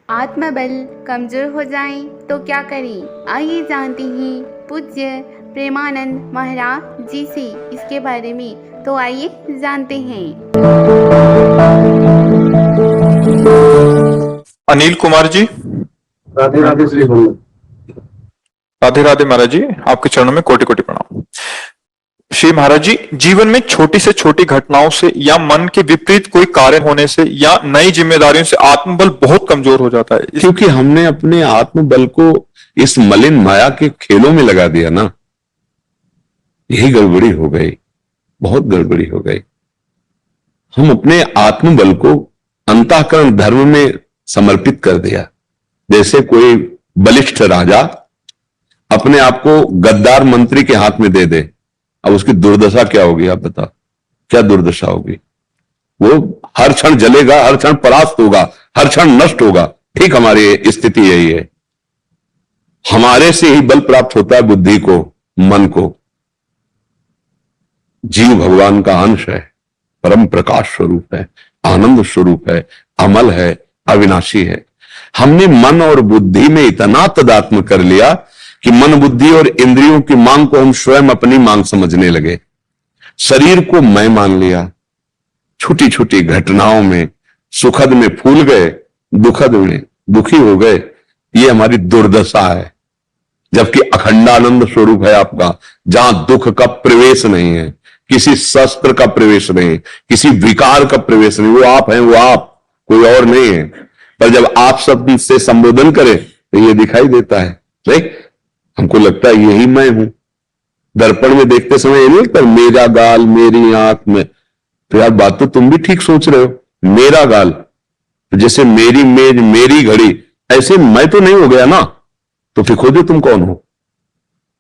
आत्मबल कमजोर हो जाए तो क्या करें? आइए जानते हैं पूज्य प्रेमानंद महाराज जी से इसके बारे में। तो आइए जानते हैं। अनिल कुमार जी, राधे राधे श्री भगवान। राधे राधे महाराज जी, आपके चरणों में कोटि कोटि प्रणाम। श्री महाराज जी, जीवन में छोटी से छोटी घटनाओं से या मन के विपरीत कोई कार्य होने से या नई जिम्मेदारियों से आत्मबल बहुत कमजोर हो जाता है। क्योंकि हमने अपने आत्मबल को इस मलिन माया के खेलों में लगा दिया ना, यही गड़बड़ी हो गई, बहुत गड़बड़ी हो गई। हम अपने आत्मबल को अंतःकरण धर्म में समर्पित कर दिया। जैसे कोई बलिष्ठ राजा अपने आप को गद्दार मंत्री के हाथ में दे दे, अब उसकी दुर्दशा क्या होगी? आप बताओ, क्या दुर्दशा होगी? वो हर क्षण जलेगा, हर क्षण परास्त होगा, हर क्षण नष्ट होगा। ठीक हमारी स्थिति यही है। हमारे से ही बल प्राप्त होता है बुद्धि को, मन को। जीव भगवान का अंश है, परम प्रकाश स्वरूप है, आनंद स्वरूप है, अमल है, अविनाशी है। हमने मन और बुद्धि में इतना तदात्म कर लिया कि मन, बुद्धि और इंद्रियों की मांग को हम स्वयं अपनी मांग समझने लगे। शरीर को मैं मान लिया। छोटी छोटी घटनाओं में सुखद में फूल गए, दुखद में दुखी हो गए। ये हमारी दुर्दशा है। जबकि अखंडानंद स्वरूप है आपका, जहां दुख का प्रवेश नहीं है, किसी शस्त्र का प्रवेश नहीं, किसी विकार का प्रवेश नहीं। वो आप हैं, वो आप, कोई और नहीं है। पर जब आप शब्द से संबोधन करें तो ये दिखाई देता है। नहीं, हमको लगता है यही मैं हूं। दर्पण में देखते समय ये नहीं लगता मेरा गाल, मेरी आंख में। तो यार, बात तो तुम भी ठीक सोच रहे हो। मेरा गाल, जैसे मेरी मेज, मेरी घड़ी, ऐसे मैं तो नहीं हो गया ना। तो फिर खोजो तुम कौन हो।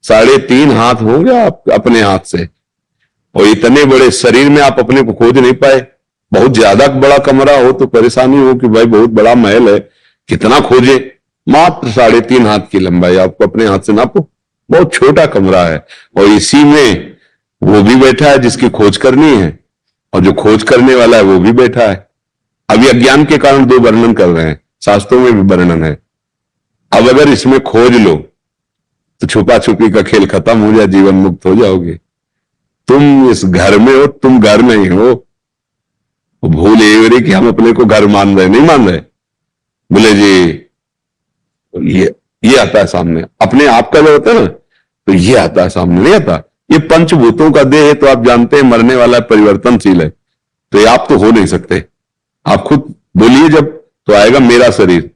3.5 हाथ होंगे आप अपने हाथ से, और इतने बड़े शरीर में आप अपने को खोज नहीं पाए। बहुत ज्यादा बड़ा कमरा हो तो परेशानी हो कि भाई बहुत बड़ा महल है, कितना खोजे। मात्र 3.5 हाथ की लंबाई, आपको अपने हाथ से नापो, बहुत छोटा कमरा है। और इसी में वो भी बैठा है जिसकी खोज करनी है, और जो खोज करने वाला है वो भी बैठा है। अभी अज्ञान के कारण 2 वर्णन कर रहे हैं, शास्त्रों में भी वर्णन है। अब अगर इसमें खोज लो तो छुपा छुपी का खेल खत्म हो जाए, जीवन मुक्त हो जाओगे। तुम इस घर में हो, तुम घर में ही हो। भूल ये रही कि हम अपने को घर मान रहे, नहीं मान रहे। बोले जी ये आता है सामने, अपने आप का जो होता है ना, तो ये आता है सामने, नहीं आता। ये पंचभूतों का देह है, तो आप जानते हैं मरने वाला है, परिवर्तनशील है। तो ये आप तो हो नहीं सकते। आप खुद बोलिए जब, तो आएगा मेरा शरीर,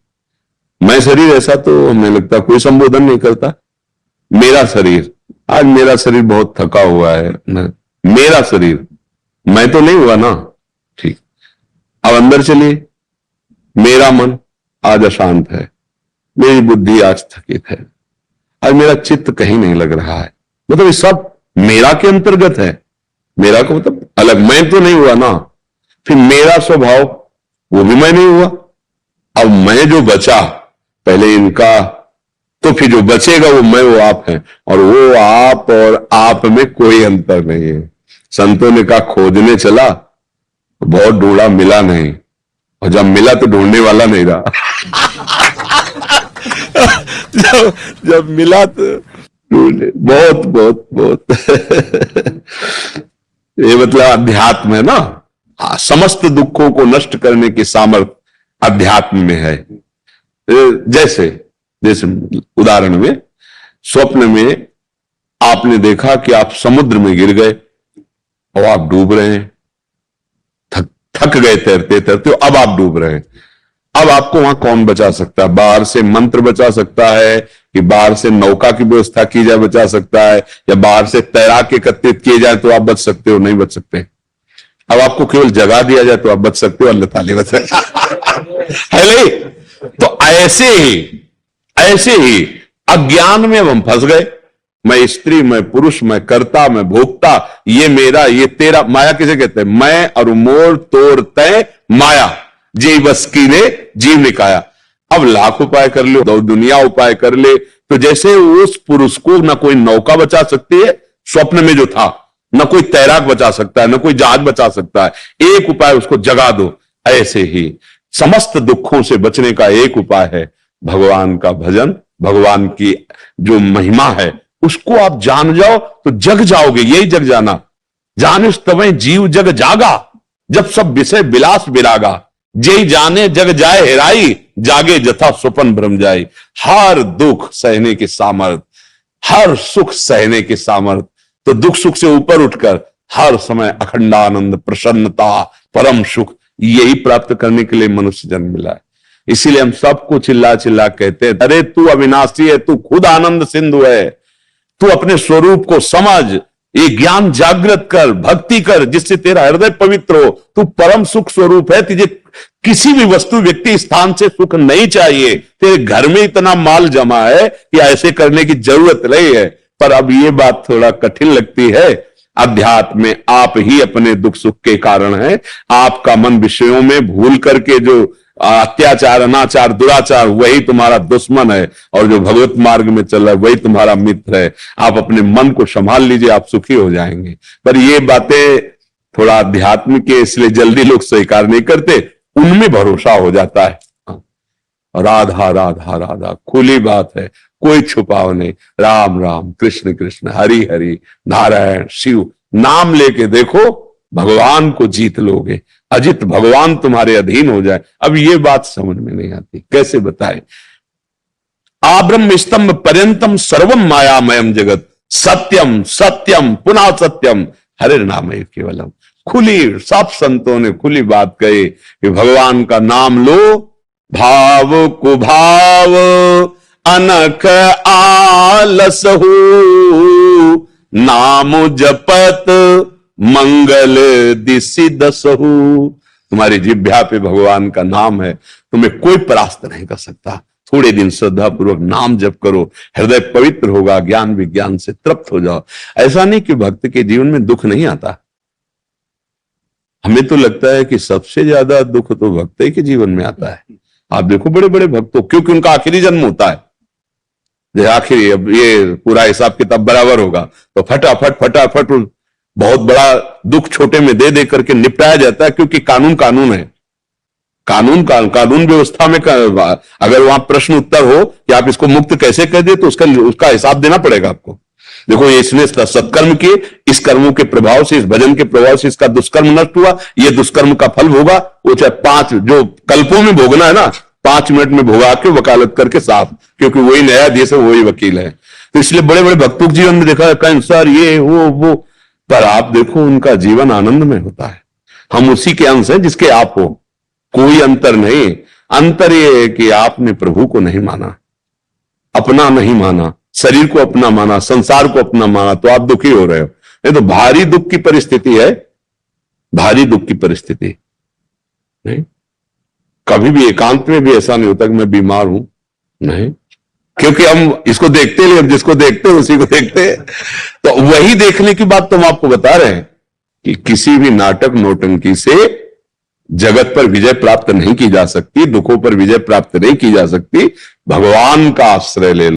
मैं शरीर। ऐसा तो हमें लगता कोई संबोधन नहीं करता। मेरा शरीर, आज मेरा शरीर बहुत थका हुआ है। मेरा शरीर, मैं तो नहीं हुआ ना। ठीक, अब अंदर चलिए। मेरा मन आज अशांत है, मेरी बुद्धि आज थकित है, आज मेरा चित्त कहीं नहीं लग रहा है। मतलब ये सब मेरा के अंतर्गत है। मेरा को मतलब अलग, मैं तो नहीं हुआ ना। फिर मेरा स्वभाव, वो भी मैं नहीं हुआ। अब मैं जो बचा, पहले इनका, तो फिर जो बचेगा वो मैं, वो आप है। और वो आप और आप में कोई अंतर नहीं है। संतों ने कहा खोजने चला, बहुत ढूंढा, मिला नहीं। और जब मिला तो ढूंढने वाला नहीं रहा। जब मिला तो ढूंढे, बहुत बहुत बहुत। ये मतलब अध्यात्म है ना। समस्त दुखों को नष्ट करने की सामर्थ्य अध्यात्म में है। जैसे जैसे उदाहरण में, स्वप्न में आपने देखा कि आप समुद्र में गिर गए और आप डूब रहे हैं। थक गए तैरते तैरते, अब आप डूब रहे हैं। अब आपको वहां कौन बचा सकता है? बाहर से मंत्र बचा सकता है, कि बाहर से नौका की व्यवस्था की जाए बचा सकता है, या बाहर से तैराक एकत्रित किए जाए तो आप बच सकते हो? नहीं बच सकते। अब आपको केवल जगा दिया जाए तो आप बच सकते हो, अल्लाह ताला बच सकते है नहीं? तो ऐसे ही अज्ञान में हम फंस गए। मैं स्त्री, मैं पुरुष, मैं कर्ता, मैं भोक्ता, ये मेरा, ये तेरा। माया किसे कहते हैं? मैं और मोर तोड़ तय माया, जी बस की ने जीव निकाया। अब लाख उपाय कर लो, दो दुनिया उपाय कर ले, तो जैसे उस पुरुष को ना कोई नौका बचा सकती है, स्वप्न में जो था, न कोई तैराक बचा सकता है, न कोई जहाज बचा सकता है। एक उपाय, उसको जगा दो। ऐसे ही समस्त दुखों से बचने का एक उपाय है भगवान का भजन, भगवान की जो महिमा है उसको आप जान जाओ तो जग जाओगे। यही जग जाना, जानिस तवें जीव जग जागा, जब सब विषय विलास विरागा, जय जाने जग जाए हेराई, जागे जथा स्वपन भ्रम जाए। हर दुख सहने के सामर्थ, हर सुख सहने के सामर्थ, तो दुख सुख से ऊपर उठकर हर समय अखंडानंद, प्रसन्नता, परम सुख, यही प्राप्त करने के लिए मनुष्य जन्म मिला है। इसीलिए हम सबको चिल्ला चिल्ला कहते हैं, अरे तू अविनाशी है, तू खुद आनंद सिंधु है, तू अपने स्वरूप को समझ, ये ज्ञान जागृत कर, भक्ति कर, जिससे तेरा हृदय पवित्र हो। तू परम सुख स्वरूप है, तुझे किसी भी वस्तु व्यक्ति स्थान से सुख नहीं चाहिए। तेरे घर में इतना माल जमा है कि ऐसे करने की जरूरत नहीं है। पर अब ये बात थोड़ा कठिन लगती है, अध्यात्म में आप ही अपने दुख सुख के कारण हैं। आपका मन विषयों में भूल करके जो अत्याचार, अनाचार, दुराचार, वही तुम्हारा दुश्मन है, और जो भगवत मार्ग में चल रहा है वही तुम्हारा मित्र है। आप अपने मन को संभाल लीजिए, आप सुखी हो जाएंगे। पर ये बातें थोड़ा अध्यात्म के, इसलिए जल्दी लोग स्वीकार नहीं करते, उनमें भरोसा हो जाता है। राधा राधा राधा खुली बात है, कोई छुपाव नहीं। राम राम, कृष्ण कृष्ण, हरि हरि, नारायण शिव, नाम लेके देखो, भगवान को जीत लोगे। अजित भगवान तुम्हारे अधीन हो जाए। अब ये बात समझ में नहीं आती, कैसे बताए। आब्रह्म स्तंभ पर्यंतम सर्वम मायामयम जगत, सत्यम सत्यम पुनः सत्यम, हरे नाम केवलम। खुली, सब संतों ने खुली बात कही कि भगवान का नाम लो, भाव कुभाव अनख आलस हो, नाम जपत मंगल दिशि दसहु। तुम्हारी जिह्वा पे भगवान का नाम है, तुम्हें कोई परास्त नहीं कर सकता। थोड़े दिन श्रद्धा पूर्वक नाम जप करो, हृदय पवित्र होगा, ज्ञान विज्ञान से तृप्त हो जाओ। ऐसा नहीं कि भक्त के जीवन में दुख नहीं आता। हमें तो लगता है कि सबसे ज्यादा दुख तो भक्त के जीवन में आता है। आप देखो बड़े बड़े भक्तों, क्योंकि उनका आखिरी जन्म होता है, आखिरी, अब ये पूरा हिसाब किताब बराबर होगा तो फटाफट फटाफट बहुत बड़ा दुख छोटे में दे दे करके निपटाया जाता है। क्योंकि कानून कानून है, कानून व्यवस्था में अगर वहां प्रश्न उत्तर हो कि आप इसको मुक्त कैसे कर दे, तो उसका हिसाब देना पड़ेगा आपको। देखो इसने सत्कर्म किए, इस कर्मों के प्रभाव से, इस भजन के प्रभाव से इसका दुष्कर्म नष्ट हुआ, ये दुष्कर्म का फल होगा। वो चाहे 5 जो कल्पों में भोगना है ना, 5 मिनट में भोगा के वकालत करके साफ, क्योंकि वही न्यायाधीश है, वही वकील है। तो इसलिए बड़े बड़े भक्तों के जीवन में देखा है कैंसर, ये वो, पर आप देखो उनका जीवन आनंद में होता है। हम उसी के अंश हैं जिसके आप हो, कोई अंतर नहीं। अंतर ये है कि आपने प्रभु को नहीं माना, अपना नहीं माना, शरीर को अपना माना, संसार को अपना माना, तो आप दुखी हो रहे हो। ये तो भारी दुख की परिस्थिति है, भारी दुख की परिस्थिति। नहीं, कभी भी एकांत में भी ऐसा नहीं होता कि मैं बीमार हूं, नहीं, क्योंकि हम इसको देखते हैं, जिसको देखते हैं उसी को देखते हैं। तो वही देखने की बात तो हम आपको बता रहे हैं कि किसी भी नाटक नौटंकी से जगत पर विजय प्राप्त नहीं की जा सकती, दुखों पर विजय प्राप्त नहीं की जा सकती। भगवान का आश्रय ले लो।